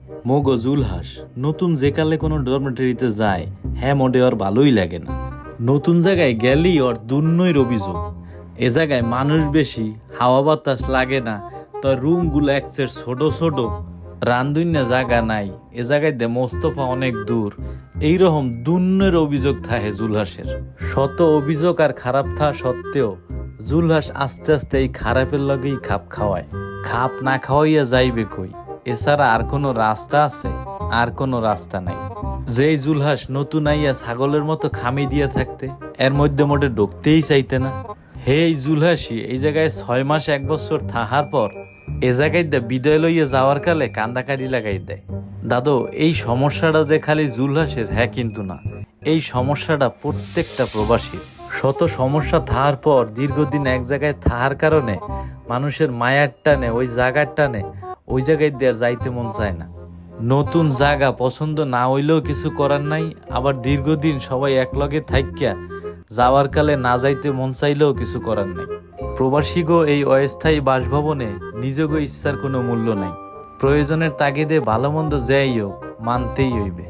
মোগো জুলহাস নতুন যে কালে কোনো ডরমেটরিতে যায় হ্যাঁ মোটে ওর ভালোই লাগে না। নতুন জায়গায় গেলেই ওর দুর্নইর অভিযোগ। এ জায়গায় মানুষ বেশি, হাওয়া বাতাস লাগে না, তো রুমগুলো একসের ছোট ছোট, রান্দুন্যা জায়গা নাই, এ জায়গায় দে মোস্তফা অনেক দূর। এইরকম দুর্নইর অভিযোগ থাকে জুলহাসের। শত অভিযোগ আর খারাপ থা সত্ত্বেও জুলহাস আস্তে আস্তে এই খারাপের লগেই খাপ খাওয়ায়। খাপ না খাওয়াইয়া যাইবে কই? এছাড়া আর কোনো রাস্তা আছে? আর কোনো রাস্তা নাই। যেই জুলহাস নতুন আইয়া ছাগলের মতো খামি দিয়া থাকতে, এর মধ্যে মোটে ঢুকতেই চাইতে না। হে এই জুলহাসি এই জায়গায় 6 মাস 1 বছর থাকার পর এ জায়গায় বিদায় লইয়া যাওয়ার কালে কান্দাকাটি লাগাই দেয়। দাদু, এই সমস্যাটা যে খালি জুলহাসের হ্যাঁ কিন্তু না, এই সমস্যাটা প্রত্যেকটা প্রবাসী। শত সমস্যা থাকার পর দীর্ঘদিন এক জায়গায় থাকার কারণে মানুষের মায়ার টানে, ওই জায়গার টানে ওই জায়গায় দেওয়ার যাইতে মন চায় না। নতুন জায়গা পছন্দ না হইলেও কিছু করার নাই, আবার দীর্ঘদিন সবাই একলগে থাইক্যা যাওয়ার কালে না যাইতে মন চাইলেও কিছু করার নাই। প্রবাসীগো এই অস্থায়ী বাসভবনে নিজগো ইচ্ছার কোনো মূল্য নাই। প্রয়োজনের তাগিদে ভালো মন্দ যাই হোক মানতেই হইবে।